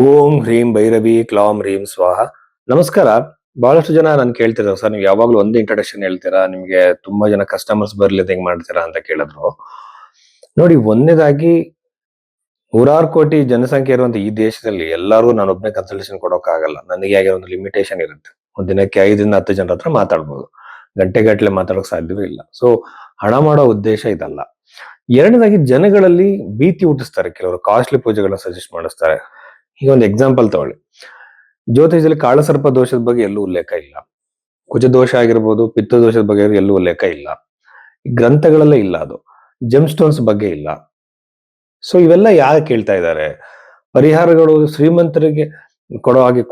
ಓಂ ಹ್ರೀಂ ಭೈರವಿ ಕ್ಲಾಂ ಹ್ರೀಂ ಸ್ವಾಹ. ನಮಸ್ಕಾರ. ಬಹಳಷ್ಟು ಜನ ನಾನು ಕೇಳ್ತಿರೋ ಸರ್, ನೀವು ಯಾವಾಗ್ಲೂ ಒಂದೇ ಇಂಟ್ರಡಕ್ಷನ್ ಹೇಳ್ತೀರಾ, ನಿಮ್ಗೆ ತುಂಬಾ ಜನ ಕಸ್ಟಮರ್ಸ್ ಬರ್ಲಿದ್ ಹೆಂಗ್ ಮಾಡ್ತೀರಾ ಅಂತ ಕೇಳಿದ್ರು. ನೋಡಿ, ಒಂದನೇದಾಗಿ 106 ಕೋಟಿ ಜನಸಂಖ್ಯೆ ಇರುವಂತ ಈ ದೇಶದಲ್ಲಿ ಎಲ್ಲರೂ ನಾನೊಬ್ನೇ ಕನ್ಸಲ್ಟೇಷನ್ ಕೊಡೋಕ್ಕಾಗಲ್ಲ. ನನಗೆ ಆಗಿರೋ ಒಂದು ಲಿಮಿಟೇಷನ್ ಇರುತ್ತೆ. ಒಂದ್ ದಿನಕ್ಕೆ 5 ರಿಂದ 10 ಜನರ ಹತ್ರ ಮಾತಾಡ್ಬೋದು. ಗಂಟೆಗಟ್ಟಲೆ ಮಾತಾಡೋಕ್ ಸಾಧ್ಯವೇ ಇಲ್ಲ. ಸೊ ಹಣ ಮಾಡೋ ಉದ್ದೇಶ ಇದಲ್ಲ. ಎರಡನೇದಾಗಿ, ಜನಗಳಲ್ಲಿ ಭೀತಿ ಹುಟ್ಟಿಸ್ತಾರೆ. ಕೆಲವರು ಕಾಸ್ಟ್ಲಿ ಪೂಜೆಗಳನ್ನ ಸಜೆಸ್ಟ್ ಮಾಡಿಸ್ತಾರೆ. ಈಗ ಒಂದು ಎಕ್ಸಾಂಪಲ್ ತಗೊಳ್ಳಿ. ಜ್ಯೋತಿಷದಲ್ಲಿ ಕಾಳಸರ್ಪ ದೋಷದ ಬಗ್ಗೆ ಎಲ್ಲೂ ಉಲ್ಲೇಖ ಇಲ್ಲ. ಕುಜ ದೋಷ ಆಗಿರ್ಬೋದು, ಪಿತ್ತ ದೋಷದ ಬಗ್ಗೆ ಎಲ್ಲೂ ಉಲ್ಲೇಖ ಇಲ್ಲ. ಗ್ರಂಥಗಳಲ್ಲೇ ಇಲ್ಲ. ಅದು ಜೆಮ್ ಸ್ಟೋನ್ಸ್ ಬಗ್ಗೆ ಇಲ್ಲ. ಸೊ ಇವೆಲ್ಲ ಯಾಕೆ ಕೇಳ್ತಾ ಇದ್ದಾರೆ? ಪರಿಹಾರಗಳು ಶ್ರೀಮಂತರಿಗೆ ಕೊಡೋ ಹಾಗೆ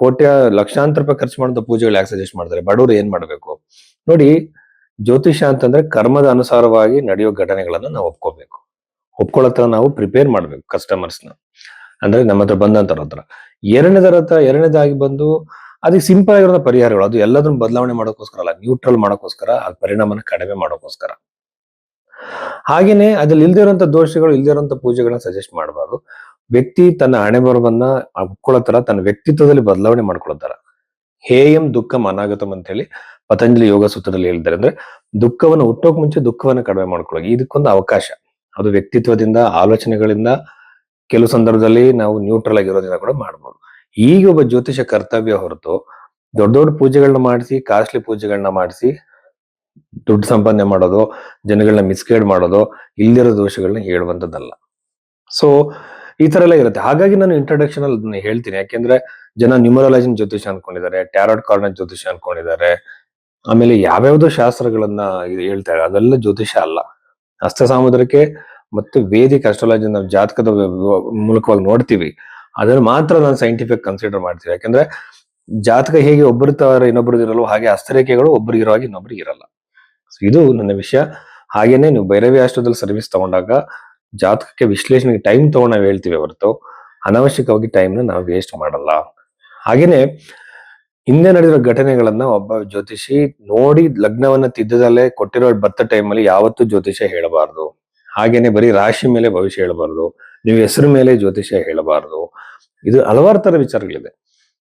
ಲಕ್ಷಾಂತರ ರೂಪಾಯಿ ಖರ್ಚು ಮಾಡುವಂತ ಪೂಜೆಗಳು ಯಾಕೆ ಸಜೆಸ್ಟ್ ಮಾಡ್ತಾರೆ? ಬಡವರು ಏನ್ ಮಾಡ್ಬೇಕು? ನೋಡಿ, ಜ್ಯೋತಿಷ ಅಂತಂದ್ರೆ ಕರ್ಮದ ಅನುಸಾರವಾಗಿ ನಡೆಯೋ ಘಟನೆಗಳನ್ನ ನಾವು ಒಪ್ಕೊಳ್ಳೋ ನಾವು ಪ್ರಿಪೇರ್ ಮಾಡ್ಬೇಕು ಕಸ್ಟಮರ್ಸ್ನ. ಅಂದ್ರೆ ನಮ್ಮ ಹತ್ರ ಬಂದಂತರ ಹತ್ರ. ಎರಡನೇದಾಗಿ ಬಂದು ಅದಕ್ಕೆ ಸಿಂಪಲ್ ಆಗಿರೋ ಪರಿಹಾರಗಳು. ಅದು ಎಲ್ಲದನ್ನು ಬದಲಾವಣೆ ಮಾಡೋಕ್ಕೋಸ್ಕರ ಅಲ್ಲ, ನ್ಯೂಟ್ರಲ್ ಮಾಡೋಕ್ಕೋಸ್ಕರ, ಆ ಪರಿಣಾಮನ ಕಡಿಮೆ ಮಾಡೋಕ್ಕೋಸ್ಕರ. ಹಾಗೇನೆ ಅದ್ರಲ್ಲಿ ಇಲ್ದಿರೋಂಥ ದೋಷಗಳು, ಇಲ್ದಿರೋಂಥ ಪೂಜೆಗಳನ್ನ ಸಜೆಸ್ಟ್ ಮಾಡಬಾರ್ದು. ವ್ಯಕ್ತಿ ತನ್ನ ಹಣೆ ಬರವನ್ನ ಒಪ್ಕೊಳ್ಳೋ ತರ, ತನ್ನ ವ್ಯಕ್ತಿತ್ವದಲ್ಲಿ ಬದಲಾವಣೆ ಮಾಡ್ಕೊಳ್ತಾರ. ಹೇಯಂ ದುಃಖಂ ಅನಾಗತಂ ಅಂತ ಹೇಳಿ ಪತಂಜಲಿ ಯೋಗ ಸೂತ್ರದಲ್ಲಿ ಹೇಳಿದ್ದಾರೆ. ಅಂದ್ರೆ ದುಃಖವನ್ನು ಹುಟ್ಟೋಕ್ ಮುಂಚೆ ದುಃಖವನ್ನ ಕಡಿಮೆ ಮಾಡ್ಕೊಳ್ಳೋಕೆ ಇದಕ್ಕೊಂದು ಅವಕಾಶ. ಅದು ವ್ಯಕ್ತಿತ್ವದಿಂದ, ಆಲೋಚನೆಗಳಿಂದ, ಕೆಲವು ಸಂದರ್ಭದಲ್ಲಿ ನಾವು ನ್ಯೂಟ್ರಲ್ ಆಗಿರೋದ್ರಿಂದ ಕೂಡ ಮಾಡ್ಬೋದು. ಈಗ ಒಬ್ಬ ಜ್ಯೋತಿಷ ಕರ್ತವ್ಯ ಹೊರತು ದೊಡ್ಡ ದೊಡ್ಡ ಪೂಜೆಗಳನ್ನ ಮಾಡಿಸಿ, ಕಾಸ್ಟ್ಲಿ ಪೂಜೆಗಳನ್ನ ಮಾಡಿಸಿ ದುಡ್ಡು ಸಂಪಾದನೆ ಮಾಡೋದು, ಜನಗಳನ್ನ ಮಿಸ್ಗೈಡ್ ಮಾಡೋದು, ಇಲ್ಲಿರೋ ದೋಷಗಳನ್ನ ಹೇಳುವಂತದ್ದಲ್ಲ. ಸೊ ಈ ತರ ಎಲ್ಲ ಇರುತ್ತೆ. ಹಾಗಾಗಿ ನಾನು ಇಂಟ್ರಡಕ್ಷನ್ ಅಲ್ಲಿ ಹೇಳ್ತೀನಿ. ಯಾಕೆಂದ್ರೆ ಜನ ನ್ಯೂಮರಾಲಜಿನ ಜ್ಯೋತಿಷ ಅನ್ಕೊಂಡಿದ್ದಾರೆ, ಟ್ಯಾರೋಟ್ ಕಾರ್ಡ್ ಜ್ಯೋತಿಷ ಅನ್ಕೊಂಡಿದ್ದಾರೆ. ಆಮೇಲೆ ಯಾವ್ಯಾವ್ದೋ ಶಾಸ್ತ್ರಗಳನ್ನ ಹೇಳ್ತಾರೆ. ಅದೆಲ್ಲ ಜ್ಯೋತಿಷ ಅಲ್ಲ. ಹಸ್ತ ಸಾಮುದ್ರಿಕೆ ಮತ್ತೆ ವೇದಿಕ್ ಅಸ್ಟ್ರಾಲಜಿ ನಾವು ಜಾತಕದ ಮೂಲಕವಾಗಿ ನೋಡ್ತೀವಿ. ಅದನ್ನ ಮಾತ್ರ ನಾನು ಸೈಂಟಿಫಿಕ್ ಕನ್ಸಿಡರ್ ಮಾಡ್ತೀವಿ. ಯಾಕಂದ್ರೆ ಜಾತಕ ಹೇಗೆ ಒಬ್ಬರ ತರ ಇನ್ನೊಬ್ರದ್ದು ಇರಲ್ಲ, ಹಾಗೆ ಹಸ್ತರೇಖೆಗಳು ಒಬ್ರಿಗೆ ಇರೋ ಹಾಗೆ ಇನ್ನೊಬ್ರಿಗೆ ಇರಲ್ಲ. ಇದು ನನ್ನ ವಿಷಯ. ಹಾಗೇನೆ ನೀವು ಭೈರವಿ ಆಸ್ಟ್ರೋದಲ್ಲಿ ಸರ್ವಿಸ್ ತಗೊಂಡಾಗ ಜಾತಕಕ್ಕೆ ವಿಶ್ಲೇಷಣೆಗೆ ಟೈಮ್ ತಗೊಂಡು ನಾವು ಹೇಳ್ತೀವಿ ಹೊರತು ಅನಾವಶ್ಯಕವಾಗಿ ಟೈಮ್ನ ನಾವು ವೇಸ್ಟ್ ಮಾಡಲ್ಲ. ಹಾಗೇನೆ ಹಿಂದೆ ನಡೆದಿರೋ ಘಟನೆಗಳನ್ನ ಒಬ್ಬ ಜ್ಯೋತಿಷಿ ನೋಡಿ ಲಗ್ನವನ್ನ ತಿದ್ದದಲ್ಲೇ ಕೊಟ್ಟಿರೋ ಬರ್ತ ಟೈಮಲ್ಲಿ ಯಾವತ್ತೂ ಜ್ಯೋತಿಷ ಹೇಳಬಾರ್ದು. ಹಾಗೇನೆ ಬರೀ ರಾಶಿ ಮೇಲೆ ಭವಿಷ್ಯ ಹೇಳಬಾರ್ದು. ನೀವು ಹೆಸರು ಮೇಲೆ ಜ್ಯೋತಿಷ ಹೇಳಬಾರ್ದು. ಇದು ಹಲವಾರು ತರ ವಿಚಾರಗಳಿದೆ.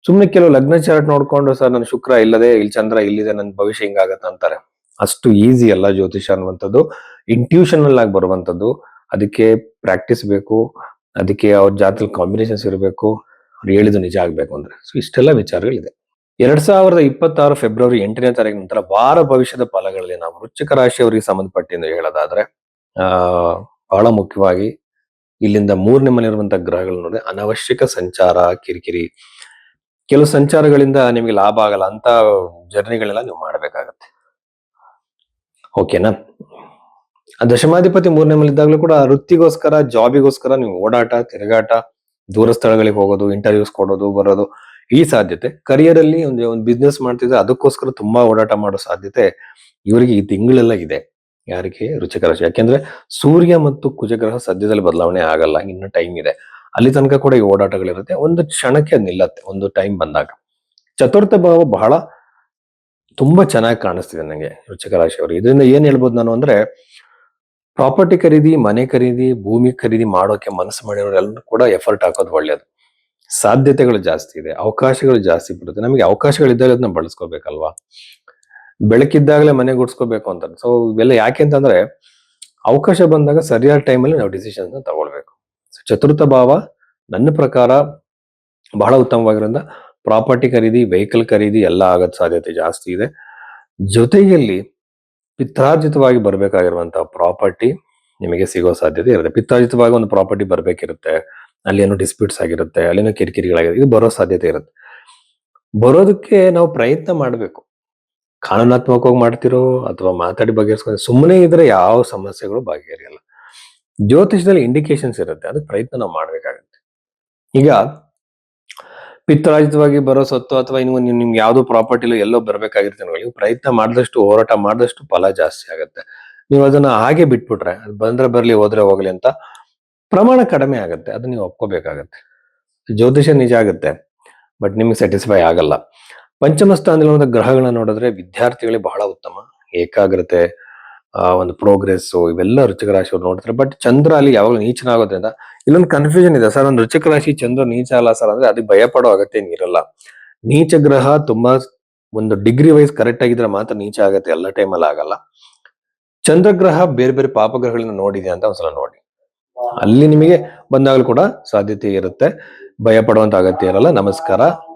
ಸುಮ್ನೆ ಕೆಲವು ಲಗ್ನ ಚಾರ್ಟ್ ನೋಡ್ಕೊಂಡು, ಸರ್ ನನ್ನ ಶುಕ್ರ ಇಲ್ಲದೆ, ಇಲ್ಲಿ ಚಂದ್ರ ಇಲ್ಲಿದೆ, ನನ್ನ ಭವಿಷ್ಯ ಹಿಂಗಾಗತ್ತ ಅಂತಾರೆ. ಅಷ್ಟು ಈಸಿ ಅಲ್ಲ ಜ್ಯೋತಿಷ ಅನ್ನುವಂಥದ್ದು. ಇಂಟ್ಯೂಷನಲ್ ಆಗಿ ಬರುವಂಥದ್ದು. ಅದಕ್ಕೆ ಪ್ರಾಕ್ಟೀಸ್ ಬೇಕು. ಅದಕ್ಕೆ ಅವ್ರ ಜಾತಕದಲ್ಲಿ ಕಾಂಬಿನೇಷನ್ಸ್ ಇರಬೇಕು. ಅವ್ರು ಹೇಳಿದ್ದು ನಿಜ ಆಗ್ಬೇಕು ಅಂದ್ರೆ. ಸೊ ಇಷ್ಟೆಲ್ಲ ವಿಚಾರಗಳಿದೆ. 2026 ಫೆಬ್ರವರಿ 8ನೇ ತಾರೀಕು ನಂತರ ವಾರ ಭವಿಷ್ಯದ ಫಲಗಳಲ್ಲಿ ನಾವು ವೃಶ್ಚಿಕ ರಾಶಿಯವರಿಗೆ ಸಂಬಂಧಪಟ್ಟಿದ್ದು ಹೇಳೋದಾದ್ರೆ, ಬಹಳ ಮುಖ್ಯವಾಗಿ ಇಲ್ಲಿಂದ 3ನೇ ಮನೆಯಿರುವಂತಹ ಗ್ರಹಗಳು ನೋಡಿದ್ರೆ ಅನವಶ್ಯಕ ಸಂಚಾರ, ಕಿರಿಕಿರಿ, ಕೆಲವು ಸಂಚಾರಗಳಿಂದ ನಿಮಗೆ ಲಾಭ ಆಗಲ್ಲ ಅಂತ ಜರ್ನಿಗಳೆಲ್ಲ ನೀವು ಮಾಡ್ಬೇಕಾಗತ್ತೆ. ಓಕೆನಾ? ದಶಮಾಧಿಪತಿ 3ನೇ ಮನೆಯಿದ್ದಾಗಲೂ ಕೂಡ ವೃತ್ತಿಗೋಸ್ಕರ, ಜಾಬಿಗೋಸ್ಕರ ನೀವು ಓಡಾಟ, ತಿರುಗಾಟ, ದೂರ ಸ್ಥಳಗಳಿಗೆ ಹೋಗೋದು, ಇಂಟರ್ವ್ಯೂಸ್ ಕೊಡೋದು, ಬರೋದು, ಈ ಸಾಧ್ಯತೆ. ಕರಿಯರ್ ಅಲ್ಲಿ ಒಂದು ಬಿಸ್ನೆಸ್ ಮಾಡ್ತಿದ್ರೆ ಅದಕ್ಕೋಸ್ಕರ ತುಂಬಾ ಓಡಾಟ ಮಾಡೋ ಸಾಧ್ಯತೆ ಇವರಿಗೆ ಈ ತಿಂಗಳೆಲ್ಲ ಇದೆ. ಯಾರಿಗೆ? ವೃಶ್ಚಿಕ ರಾಶಿ. ಯಾಕೆಂದ್ರೆ ಸೂರ್ಯ ಮತ್ತು ಕುಜಗ್ರಹ ಸದ್ಯದಲ್ಲಿ ಬದಲಾವಣೆ ಆಗಲ್ಲ, ಇನ್ನು ಟೈಮ್ ಇದೆ. ಅಲ್ಲಿ ತನಕ ಕೂಡ ಈ ಓಡಾಟಗಳಿರುತ್ತೆ. ಒಂದು ಕ್ಷಣಕ್ಕೆ ಅದು ನಿಲ್ಲತ್ತೆ ಒಂದು ಟೈಮ್ ಬಂದಾಗ. ಚತುರ್ಥ ಭಾವ ಬಹಳ ತುಂಬಾ ಚೆನ್ನಾಗಿ ಕಾಣಿಸ್ತಿದೆ ನನಗೆ ವೃಶ್ಚಿಕ ರಾಶಿಯವರು. ಇದರಿಂದ ಏನ್ ಹೇಳ್ಬೋದು ನಾನು ಅಂದ್ರೆ, ಪ್ರಾಪರ್ಟಿ ಖರೀದಿ, ಮನೆ ಖರೀದಿ, ಭೂಮಿ ಖರೀದಿ ಮಾಡೋಕೆ ಮನಸ್ಸು ಮಾಡಿರೋರು ಎಲ್ಲರೂ ಕೂಡ ಎಫರ್ಟ್ ಹಾಕೋದು ಒಳ್ಳೇದು. ಸಾಧ್ಯತೆಗಳು ಜಾಸ್ತಿ ಇದೆ, ಅವಕಾಶಗಳು ಜಾಸ್ತಿ ಬಿಡುತ್ತೆ. ನಮಗೆ ಅವಕಾಶಗಳಿದ್ದಾಗ ಅದನ್ನ ಬಳಸ್ಕೋಬೇಕಲ್ವಾ? ಬೆಳಕಿದ್ದಾಗಲೇ ಮನೆ ಗುಡ್ಸ್ಕೋಬೇಕು ಅಂತ. ಸೊ ಇವೆಲ್ಲ ಯಾಕೆ ಅಂತಂದ್ರೆ, ಅವಕಾಶ ಬಂದಾಗ ಸರಿಯಾದ ಟೈಮಲ್ಲಿ ನಾವು ಡಿಸಿಷನ್ ತಗೊಳ್ಬೇಕು. ಚತುರ್ಥ ಭಾವ ನನ್ನ ಪ್ರಕಾರ ಬಹಳ ಉತ್ತಮವಾಗಿರೋದ್ರಿಂದ ಪ್ರಾಪರ್ಟಿ ಖರೀದಿ, ವೆಹಿಕಲ್ ಖರೀದಿ ಎಲ್ಲ ಆಗದ ಸಾಧ್ಯತೆ ಜಾಸ್ತಿ ಇದೆ. ಜೊತೆಯಲ್ಲಿ ಪಿತ್ರಾರ್ಜಿತವಾಗಿ ಬರ್ಬೇಕಾಗಿರುವಂತಹ ಪ್ರಾಪರ್ಟಿ ನಿಮಗೆ ಸಿಗೋ ಸಾಧ್ಯತೆ ಇರುತ್ತೆ. ಪಿತ್ರಾರ್ಜಿತವಾಗಿ ಒಂದು ಪ್ರಾಪರ್ಟಿ ಬರ್ಬೇಕಿರುತ್ತೆ, ಅಲ್ಲಿ ಏನೋ ಡಿಸ್ಪ್ಯೂಟ್ಸ್ ಆಗಿರುತ್ತೆ, ಅಲ್ಲೇನೋ ಕಿರಿಕಿರಿಗಳಾಗಿರುತ್ತೆ, ಇದು ಬರೋ ಸಾಧ್ಯತೆ ಇರುತ್ತೆ. ಬರೋದಕ್ಕೆ ನಾವು ಪ್ರಯತ್ನ ಮಾಡ್ಬೇಕು. ಕಾನೂನಾತ್ಮಕವಾಗಿ ಮಾಡ್ತಿರೋ ಅಥವಾ ಮಾತಾಡಿ ಬಗೆಹರಿಸ್ಕೊಂಡು ಸುಮ್ಮನೆ ಇದ್ರೆ ಯಾವ ಸಮಸ್ಯೆಗಳು ಬಗೆಹರಿಯಲ್ಲ. ಜ್ಯೋತಿಷದಲ್ಲಿ ಇಂಡಿಕೇಶನ್ಸ್ ಇರುತ್ತೆ, ಅದಕ್ಕೆ ಪ್ರಯತ್ನ ನಾವು ಮಾಡ್ಬೇಕಾಗತ್ತೆ. ಈಗ ಪಿತ್ರಾರ್ಜಿತವಾಗಿ ಬರೋ ಸೊತ್ತು ಅಥವಾ ಇನ್ನು ನಿಮ್ಗೆ ಯಾವ್ದೋ ಪ್ರಾಪರ್ಟಿಲು ಎಲ್ಲೋ ಬರ್ಬೇಕಾಗಿರುತ್ತೆ, ನೀವು ಪ್ರಯತ್ನ ಮಾಡಿದಷ್ಟು, ಹೋರಾಟ ಮಾಡಿದಷ್ಟು ಫಲ ಜಾಸ್ತಿ ಆಗುತ್ತೆ. ನೀವು ಅದನ್ನ ಹಾಗೆ ಬಿಟ್ಬಿಟ್ರೆ, ಅದು ಬಂದ್ರೆ ಬರ್ಲಿ, ಹೋದ್ರೆ ಹೋಗ್ಲಿ ಅಂತ ಪ್ರಮಾಣ ಕಡಿಮೆ ಆಗುತ್ತೆ. ಅದನ್ನ ನೀವು ಒಪ್ಕೋಬೇಕಾಗತ್ತೆ. ಜ್ಯೋತಿಷ ನಿಜ ಆಗುತ್ತೆ, ಬಟ್ ನಿಮ್ಗೆ ಸ್ಯಾಟಿಸ್ಫೈ ಆಗಲ್ಲ. ಪಂಚಮ ಸ್ಥಾನದಲ್ಲಿರುವಂತಹ ಗ್ರಹಗಳನ್ನ ನೋಡಿದ್ರೆ ವಿದ್ಯಾರ್ಥಿಗಳಿಗೆ ಬಹಳ ಉತ್ತಮ. ಏಕಾಗ್ರತೆ, ಒಂದು ಪ್ರೋಗ್ರೆಸ್ ಇವೆಲ್ಲ ವೃಶ್ಚಿಕ ರಾಶಿಯವ್ರು ನೋಡ್ತಾರೆ. ಬಟ್ ಚಂದ್ರ ಅಲ್ಲಿ ಯಾವಾಗಲೂ ನೀಚನಾಗೋದ್ರಿಂದ ಇಲ್ಲೊಂದು ಕನ್ಫ್ಯೂಷನ್ ಇದೆ ಸರ್. ಒಂದು ವೃಶ್ಚಿಕ ರಾಶಿ ಚಂದ್ರ ನೀಚ ಅಲ್ಲ ಸರ್ ಅಂದ್ರೆ ಅದಕ್ಕೆ ಭಯ ಪಡೋ ಅಗತ್ಯ ಏನಿರಲ್ಲ. ನೀಚ ಗ್ರಹ ತುಂಬಾ ಒಂದು ಡಿಗ್ರಿ ವೈಸ್ ಕರೆಕ್ಟ್ ಆಗಿದ್ರೆ ಮಾತ್ರ ನೀಚ ಆಗತ್ತೆ, ಎಲ್ಲ ಟೈಮಲ್ಲಿ ಆಗಲ್ಲ. ಚಂದ್ರಗ್ರಹ ಬೇರೆ ಬೇರೆ ಪಾಪಗ್ರಹಗಳನ್ನ ನೋಡಿದೆ ಅಂತ ಒಂದ್ಸಲ ನೋಡಿ, ಅಲ್ಲಿ ನಿಮಗೆ ಬಂದಾಗಲೂ ಕೂಡ ಸಾಧ್ಯತೆ ಇರುತ್ತೆ. ಭಯ ಪಡುವಂತ ಅಗತ್ಯ ಇರಲ್ಲ. ನಮಸ್ಕಾರ.